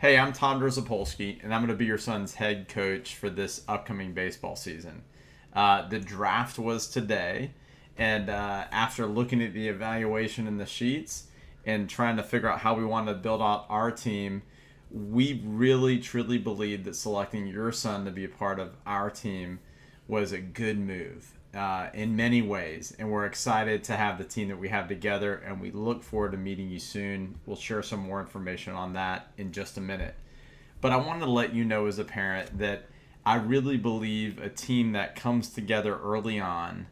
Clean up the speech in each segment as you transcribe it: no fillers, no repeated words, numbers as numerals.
Hey, I'm Tom Drzapolski, and I'm going to be your son's head coach for this upcoming baseball season. The draft was today, and after looking at the evaluation in the sheets and trying to figure out how we want to build out our team, we really truly believe that selecting your son to be a part of our team was a good move in many ways. And we're excited to have the team that we have together, and we look forward to meeting you soon. We'll share some more information on that in just a minute. But I wanted to let you know as a parent that I really believe a team that comes together early on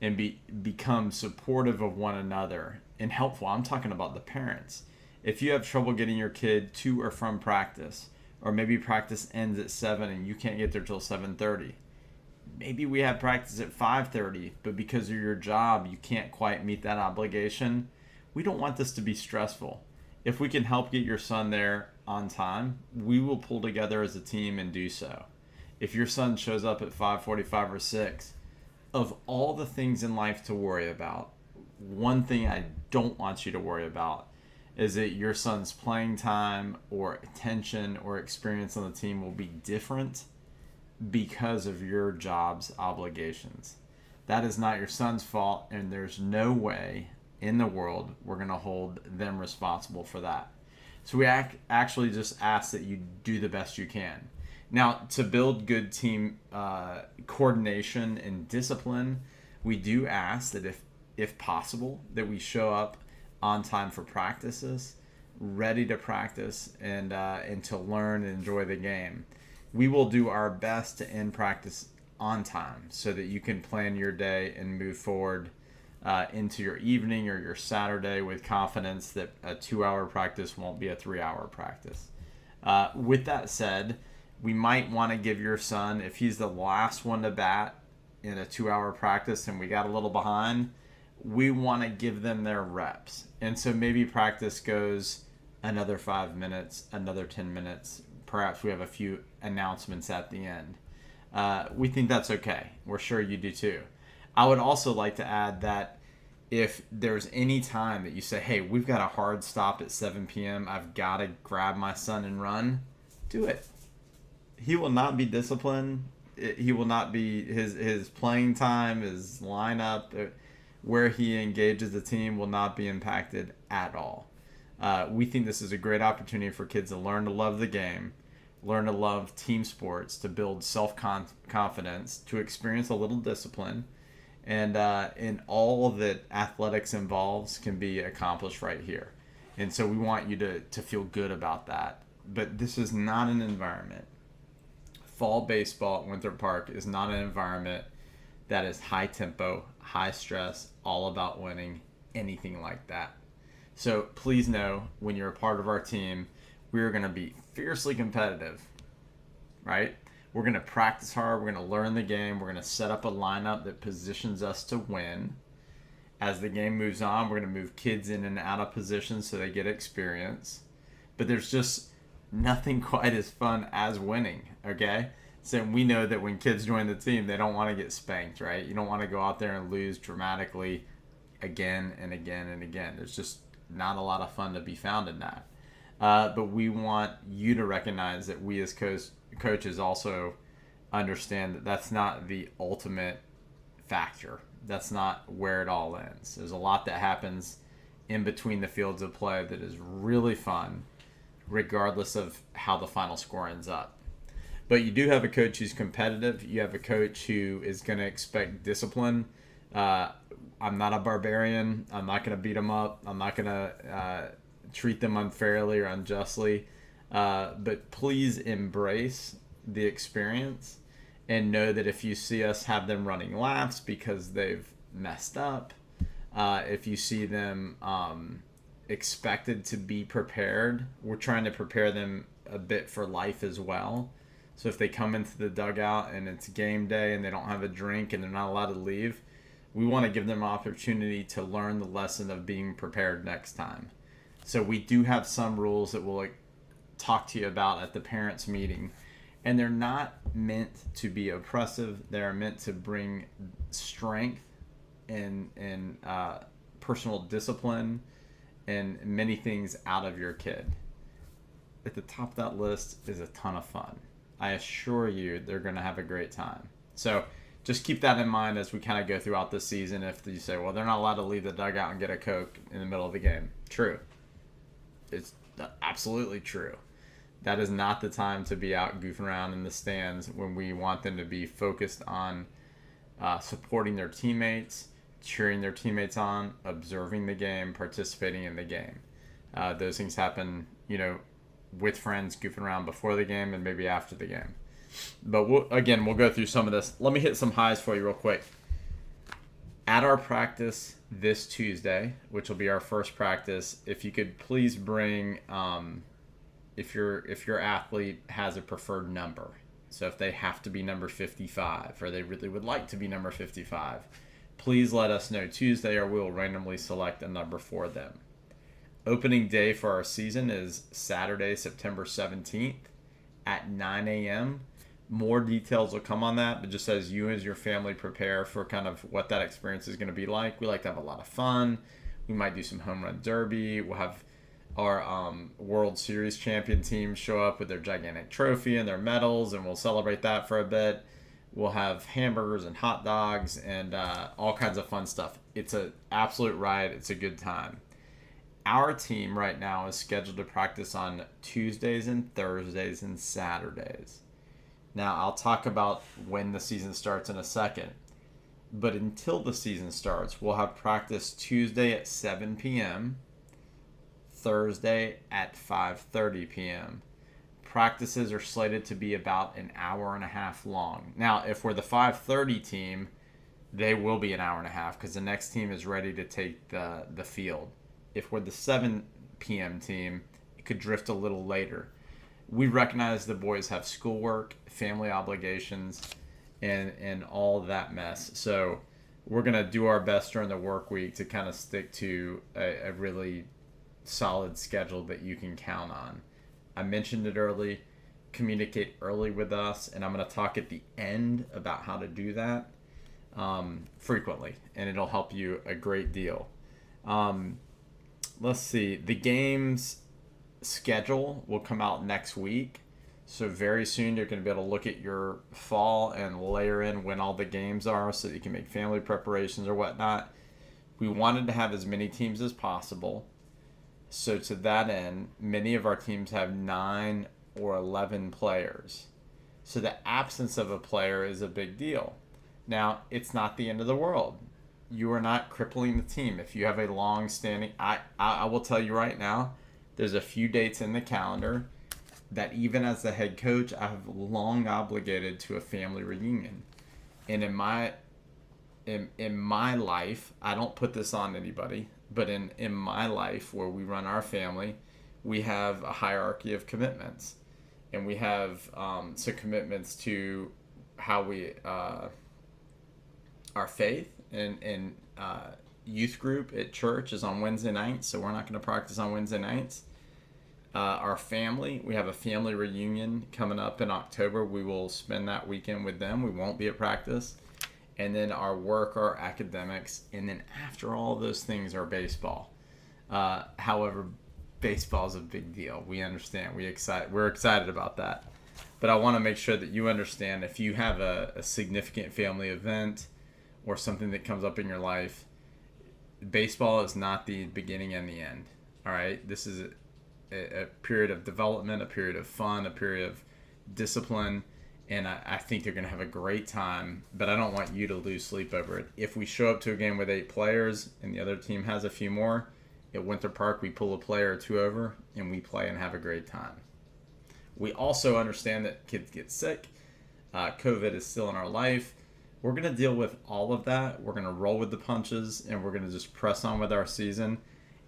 and become supportive of one another and helpful. I'm talking about the parents. If you have trouble getting your kid to or from practice, or maybe practice ends at 7 and you can't get there till 7:30, maybe we have practice at 5:30, but because of your job you can't quite meet that obligation. We don't want this to be stressful. If we can help get your son there on time, we will pull together as a team and do so. If your son shows up at 5:45 or 6, of all the things in life to worry about, one thing I don't want you to worry about is that your son's playing time or attention or experience on the team will be different because of your job's obligations. That is not your son's fault, and there's no way in the world we're going to hold them responsible for that. So we actually just ask that you do the best you can. Now, to build good team coordination and discipline, we do ask that if possible, that we show up on time for practices, ready to practice and to learn and enjoy the game. We will do our best to end practice on time so that you can plan your day and move forward into your evening or your Saturday with confidence that a 2-hour practice won't be a 3-hour practice. With that said, we might want to give your son, if he's the last one to bat in a 2-hour practice and we got a little behind, we want to give them their reps. And so maybe practice goes another 5 minutes, another 10 minutes. Perhaps we have a few announcements at the end. We think that's okay. We're sure you do too. I would also like to add that if there's any time that you say, hey, we've got a hard stop at 7 p.m., I've got to grab my son and run, do it. He will not be disciplined. He will not be, his playing time, his lineup, where he engages the team will not be impacted at all. We think this is a great opportunity for kids to learn to love the game, learn to love team sports, to build self-confidence, to experience a little discipline, and all that athletics involves can be accomplished right here. And so we want you to feel good about that. But this is not an environment. Fall baseball at Winthrop Park is not an environment that is high tempo, high stress, all about winning, anything like that. So please know, when you're a part of our team, we are going to be fiercely competitive, right? We're going to practice hard. We're going to learn the game. We're going to set up a lineup that positions us to win. As the game moves on, we're going to move kids in and out of position so they get experience. But there's just nothing quite as fun as winning, okay? So we know that when kids join the team, they don't want to get spanked, right? You don't want to go out there and lose dramatically again and again and again. There's just not a lot of fun to be found in that. But we want you to recognize that we as coaches also understand that that's not the ultimate factor. That's not where it all ends. There's a lot that happens in between the fields of play that is really fun, regardless of how the final score ends up. But you do have a coach who's competitive. You have a coach who is going to expect discipline. I'm not a barbarian. I'm not going to beat them up. I'm not going to treat them unfairly or unjustly. But please embrace the experience and know that if you see us have them running laps because they've messed up, if you see them expected to be prepared, we're trying to prepare them a bit for life as well. So if they come into the dugout and it's game day and they don't have a drink and they're not allowed to leave, we want to give them an opportunity to learn the lesson of being prepared next time. So we do have some rules that we'll talk to you about at the parents' meeting. And they're not meant to be oppressive. They're meant to bring strength and personal discipline and many things out of your kid. at the top of that list is a ton of fun. I assure you they're going to have a great time. So just keep that in mind as we kind of go throughout this season. If you say, well, they're not allowed to leave the dugout and get a Coke in the middle of the game. True. It's absolutely true. That is not the time to be out goofing around in the stands when we want them to be focused on supporting their teammates, cheering their teammates on, observing the game, participating in the game. Those things happen, with friends goofing around before the game and maybe after the game. But we'll go through some of this. Let me hit some highs for you real quick. At our practice this Tuesday, which will be our first practice, if you could please bring, if your athlete has a preferred number. So if they have to be number 55 or they really would like to be number 55, please let us know Tuesday or we'll randomly select a number for them. Opening day for our season is Saturday, September 17th at 9 a.m. More details will come on that, but just as you as your family prepare for kind of what that experience is going to be like, we like to have a lot of fun. We might do some home run derby. We'll have our World Series champion team show up with their gigantic trophy and their medals, and we'll celebrate that for a bit. We'll have hamburgers and hot dogs and all kinds of fun stuff. It's an absolute riot. It's a good time. Our team right now is scheduled to practice on Tuesdays and Thursdays and Saturdays. Now, I'll talk about when the season starts in a second. But until the season starts, we'll have practice Tuesday at 7 p.m., Thursday at 5:30 p.m. Practices are slated to be about an hour and a half long. Now, if we're the 5:30 team, they will be an hour and a half because the next team is ready to take the field. If we're the 7 p.m. team, it could drift a little later. We recognize the boys have schoolwork, family obligations, and all that mess. So we're going to do our best during the work week to kind of stick to a really solid schedule that you can count on. I mentioned it early. Communicate early with us, and I'm going to talk at the end about how to do that frequently, and it'll help you a great deal. Let's see. The game's schedule will come out next week. So very soon you're going to be able to look at your fall and layer in when all the games are so that you can make family preparations or whatnot. We wanted to have as many teams as possible. So to that end, many of our teams have 9 or 11 players. So the absence of a player is a big deal. Now, it's not the end of the world. You are not crippling the team. If you have a long-standing... I will tell you right now, there's a few dates in the calendar that even as the head coach, I have long obligated to a family reunion. And in my life, I don't put this on anybody, but in my life where we run our family, we have a hierarchy of commitments. And we have some commitments to how we... our faith and youth group at church is on Wednesday nights, so we're not going to practice on Wednesday nights. Our family, we have a family reunion coming up in October. We will spend that weekend with them. We won't be at practice. And then our work, our academics, and then after all those things, our baseball. However, baseball is a big deal. We understand. We're excited about that. But I want to make sure that you understand if you have a significant family event or something that comes up in your life, baseball is not the beginning and the end. All right? This is a period of development, a period of fun, a period of discipline, and I think they're going to have a great time, but I don't want you to lose sleep over it. If we show up to a game with 8 players and the other team has a few more, at Winthrop Park we pull a player or 2 over and we play and have a great time. We also understand that kids get sick. COVID is still in our life. We're going to deal with all of that. We're going to roll with the punches, and we're going to just press on with our season,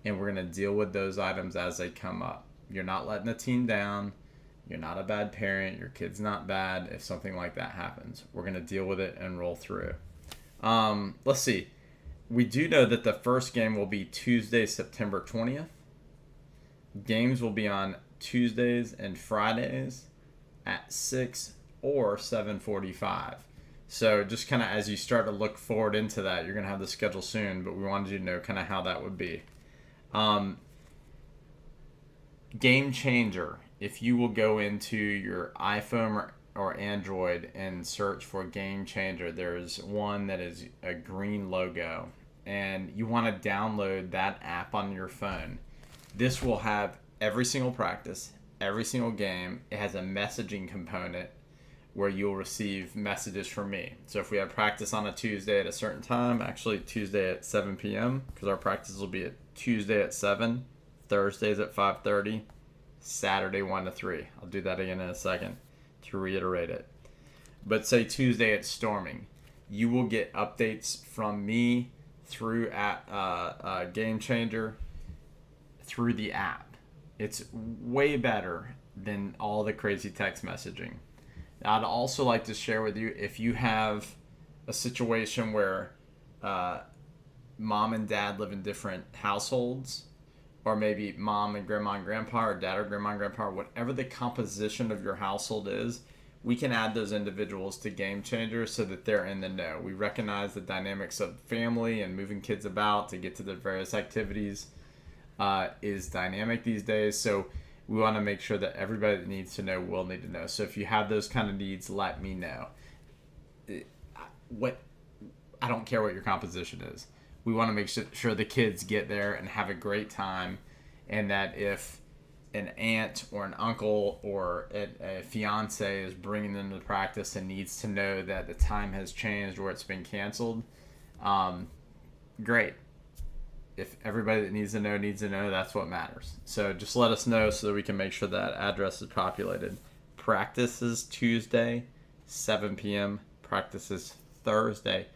and we're going to deal with those items as they come up. You're not letting the team down. You're not a bad parent. Your kid's not bad if something like that happens. We're going to deal with it and roll through. Let's see. We do know that the first game will be Tuesday, September 20th. Games will be on Tuesdays and Fridays at 6 or 7:45. So just kind of as you start to look forward into that, you're going to have the schedule soon, but we wanted you to know kind of how that would be. Game changer if you will go into your iPhone or Android and search for Game Changer, there's one that is a green logo, and you want to download that app on your phone. This will have every single practice, every single game. It has a messaging component where you'll receive messages from me. So if we have practice on a Tuesday at a certain time, actually Tuesday at 7 p.m., because our practice will be at Tuesday at 7, Thursdays at 5:30, Saturday 1 to 3. I'll do that again in a second to reiterate it. But say Tuesday it's storming. You will get updates from me through at Game Changer through the app. It's way better than all the crazy text messaging. I'd also like to share with you, if you have a situation where mom and dad live in different households, or maybe mom and grandpa, or dad or grandma and grandpa, whatever the composition of your household is, we can add those individuals to Game Changer so that they're in the know. We recognize the dynamics of family and moving kids about to get to the various activities is dynamic these days. So we want to make sure that everybody that needs to know will need to know. So if you have those kind of needs, let me know. I don't care what your composition is. We want to make sure the kids get there and have a great time, and that if an aunt or an uncle or a fiance is bringing them to practice and needs to know that the time has changed or it's been canceled, great. If everybody that needs to know, that's what matters. So just let us know so that we can make sure that address is populated. Practice is Tuesday, 7 p.m. Practice is Thursday,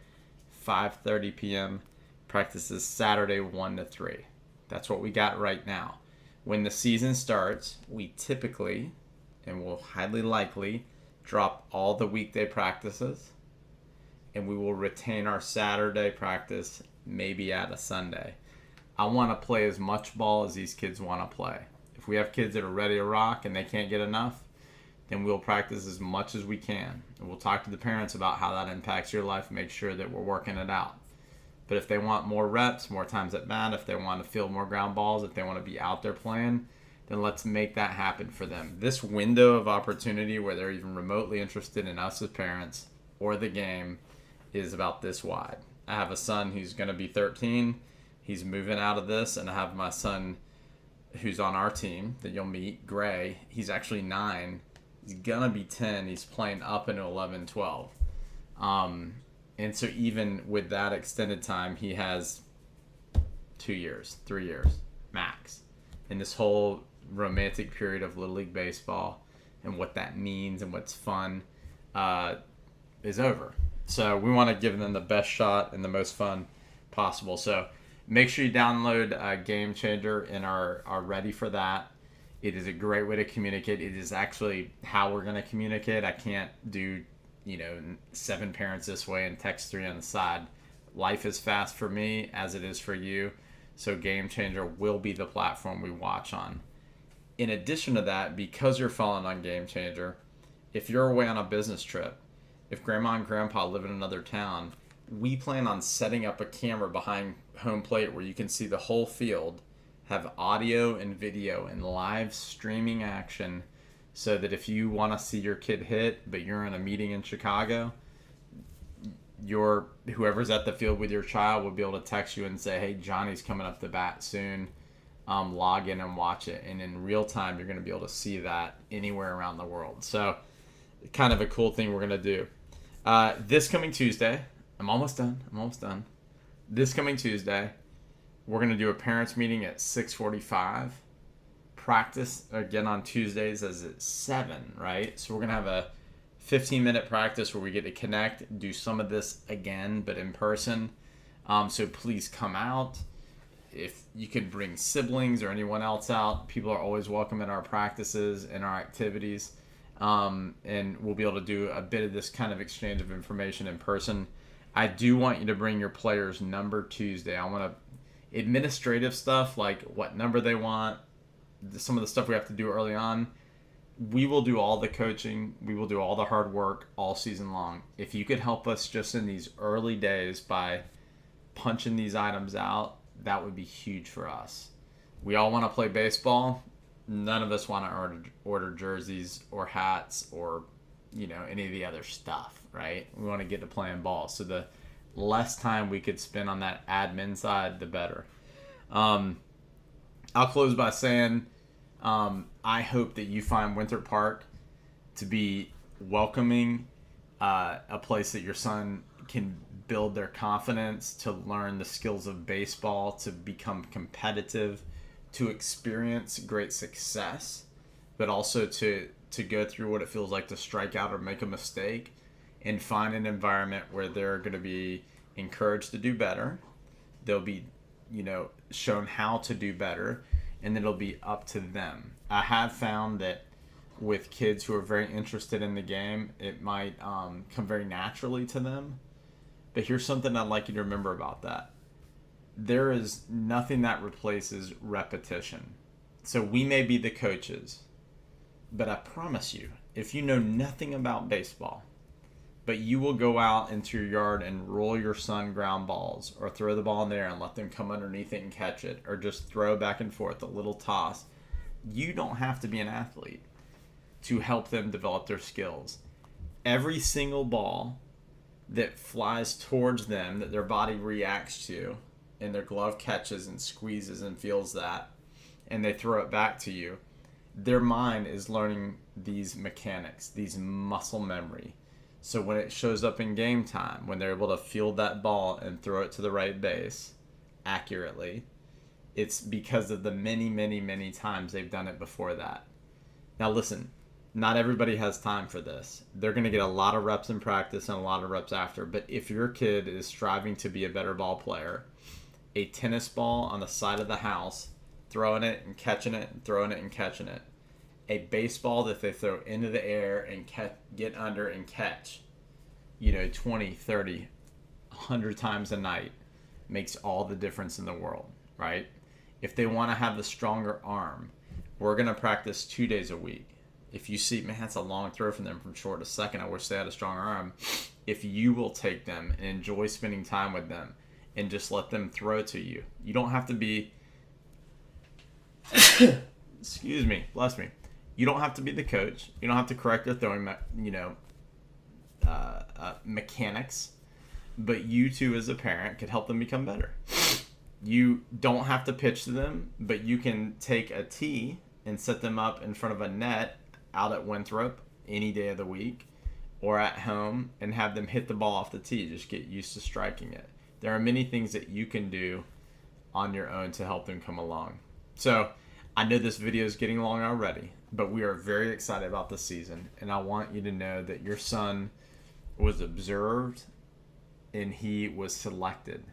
5:30 p.m. Practice is Saturday, 1 to 3. That's what we got right now. When the season starts, we typically, and will highly likely, drop all the weekday practices, and we will retain our Saturday practice, maybe add a Sunday. I want to play as much ball as these kids want to play. If we have kids that are ready to rock and they can't get enough, then we'll practice as much as we can. And we'll talk to the parents about how that impacts your life and make sure that we're working it out. But if they want more reps, more times at bat, if they want to field more ground balls, if they want to be out there playing, then let's make that happen for them. This window of opportunity where they're even remotely interested in us as parents or the game is about this wide. I have a son who's going to be 13. He's moving out of this, and I have my son who's on our team that you'll meet, Gray. He's actually 9. He's going to be 10. He's playing up into 11, 12. And so even with that extended time, he has 2 years, 3 years, max. And this whole romantic period of Little League Baseball and what that means and what's fun is over. So we want to give them the best shot and the most fun possible. So make sure you download Game Changer and are ready for that. It is a great way to communicate. It is actually how we're going to communicate. I can't do 7 parents this way and text 3 on the side. Life is fast for me as it is for you. So Game Changer will be the platform we watch on. In addition to that, because you're following on Game Changer, if you're away on a business trip, if grandma and grandpa live in another town, we plan on setting up a camera behind home plate where you can see the whole field, have audio and video and live streaming action, so that if you want to see your kid hit, but you're in a meeting in Chicago, whoever's at the field with your child will be able to text you and say, hey, Johnny's coming up to bat soon. Log in and watch it. And in real time, you're going to be able to see that anywhere around the world. So kind of a cool thing we're going to do. This coming Tuesday, I'm almost done. This coming Tuesday, we're going to do a parents meeting at 6:45. Practice again on Tuesdays as it's 7, right? So we're going to have a 15-minute practice where we get to connect, do some of this again, but in person. So please come out. If you could bring siblings or anyone else out, people are always welcome in our practices and our activities. And we'll be able to do a bit of this kind of exchange of information in person. I do want you to bring your player's number Tuesday. I want to administrative stuff like what number they want, some of the stuff we have to do early on. We will do all the coaching. We will do all the hard work all season long. If you could help us just in these early days by punching these items out, that would be huge for us. We all want to play baseball. None of us want to order jerseys or hats or, any of the other stuff, right? We want to get to playing ball. So the less time we could spend on that admin side, the better. I'll close by saying I hope that you find Winthrop Park to be welcoming, a place that your son can build their confidence, to learn the skills of baseball, to become competitive, to experience great success, but also to go through what it feels like to strike out or make a mistake, and find an environment where they're going to be encouraged to do better. They'll be, shown how to do better, and it'll be up to them. I have found that with kids who are very interested in the game, it might come very naturally to them. But here's something I'd like you to remember about that. There is nothing that replaces repetition. So we may be the coaches, but I promise you, if you know nothing about baseball, but you will go out into your yard and roll your son ground balls, or throw the ball in there and let them come underneath it and catch it, or just throw back and forth, a little toss, you don't have to be an athlete to help them develop their skills. Every single ball that flies towards them, that their body reacts to, and their glove catches and squeezes and feels that, and they throw it back to you, their mind is learning these mechanics, these muscle memory. So when it shows up in game time, when they're able to field that ball and throw it to the right base accurately, it's because of the many, many, many times they've done it before that. Now listen, not everybody has time for this. They're going to get a lot of reps in practice and a lot of reps after. But if your kid is striving to be a better ball player, a tennis ball on the side of the house, throwing it and catching it, and throwing it and catching it, a baseball that they throw into the air and get under and catch, 20, 30, 100 times a night, makes all the difference in the world, right? If they want to have the stronger arm, we're going to practice 2 days a week. If you see, man, that's a long throw from them from short to second, I wish they had a stronger arm. If you will take them and enjoy spending time with them and just let them throw to you, you don't have to be, excuse me, bless me. You don't have to be the coach. You don't have to correct their throwing, mechanics. But you too, as a parent, could help them become better. You don't have to pitch to them, but you can take a tee and set them up in front of a net out at Winthrop any day of the week, or at home, and have them hit the ball off the tee. Just get used to striking it. There are many things that you can do on your own to help them come along. So I know this video is getting long already, but we are very excited about the season, and I want you to know that your son was observed and he was selected,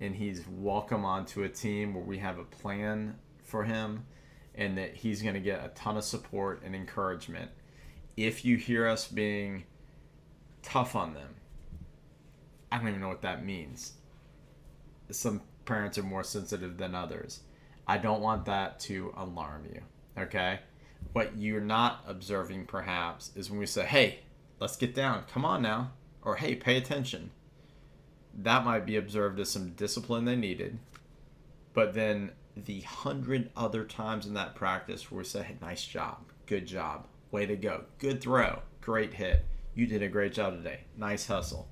and he's welcome onto a team where we have a plan for him, and that he's going to get a ton of support and encouragement. If you hear us being tough on them, I don't even know what that means. Some parents are more sensitive than others. I don't want that to alarm you, okay? What you're not observing, perhaps, is when we say, hey, let's get down, come on now, or hey, pay attention. That might be observed as some discipline they needed, but then the 100 other times in that practice where we say, hey, nice job, good job, way to go, good throw, great hit, you did a great job today, nice hustle.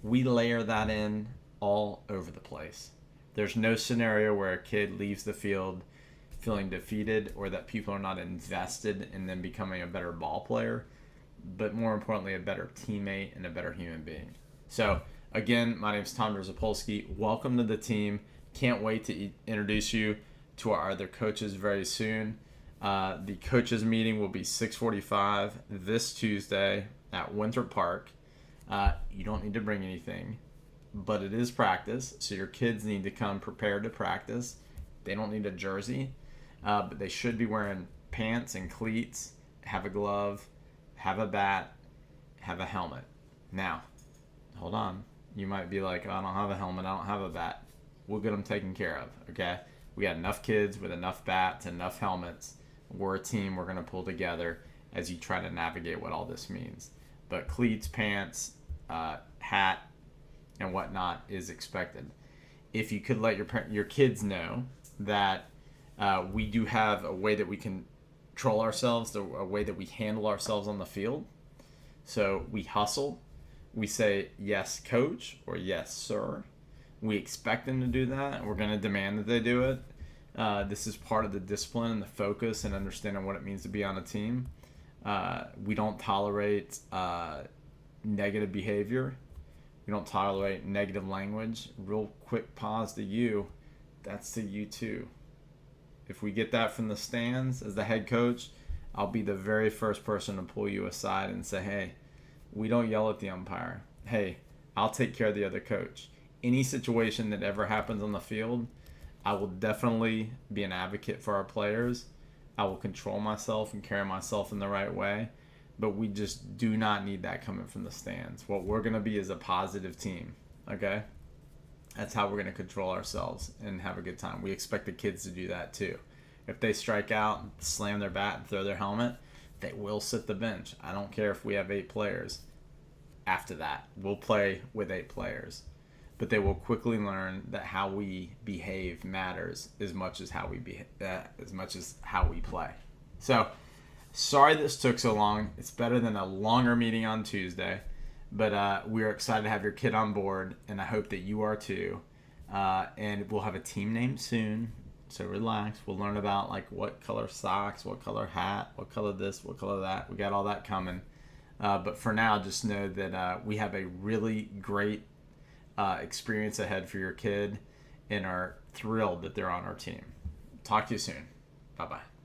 We layer that in all over the place. There's no scenario where a kid leaves the field feeling defeated, or that people are not invested in them becoming a better ball player, but more importantly, a better teammate and a better human being. So again, my name is Tom Zapolsky. Welcome to the team. Can't wait to introduce you to our other coaches very soon. The coaches meeting will be 6:45 this Tuesday at Winthrop Park. You don't need to bring anything, but it is practice, so your kids need to come prepared to practice. They don't need a jersey, but they should be wearing pants and cleats, have a glove, have a bat, have a helmet. Now, hold on. You might be like, oh, I don't have a helmet, I don't have a bat. We'll get them taken care of, okay? We got enough kids with enough bats, enough helmets. We're a team. We're going to pull together as you try to navigate what all this means. But cleats, pants, hat, and whatnot is expected. If you could let your kids know that we do have a way that we can control ourselves, the way that we handle ourselves on the field. So we hustle. We say, yes, coach, or yes, sir. We expect them to do that. We're going to demand that they do it. This is part of the discipline and the focus and understanding what it means to be on a team. We don't tolerate negative behavior. We don't tolerate negative language. Real quick pause to you. That's to you too. If we get that from the stands as the head coach, I'll be the very first person to pull you aside and say, hey, we don't yell at the umpire. Hey, I'll take care of the other coach. Any situation that ever happens on the field, I will definitely be an advocate for our players. I will control myself and carry myself in the right way. But we just do not need that coming from the stands. What we're going to be is a positive team, okay? That's how we're going to control ourselves and have a good time. We expect the kids to do that too. If they strike out, slam their bat, and throw their helmet, they will sit the bench. I don't care if we have 8 players. After that, we'll play with 8 players. But they will quickly learn that how we behave matters as much as how we play. So, sorry this took so long. It's better than a longer meeting on Tuesday. But we are excited to have your kid on board, and I hope that you are too. And we'll have a team name soon, so relax. We'll learn about like what color socks, what color hat, what color this, what color that. We got all that coming. But for now, just know that we have a really great experience ahead for your kid and are thrilled that they're on our team. Talk to you soon. Bye-bye.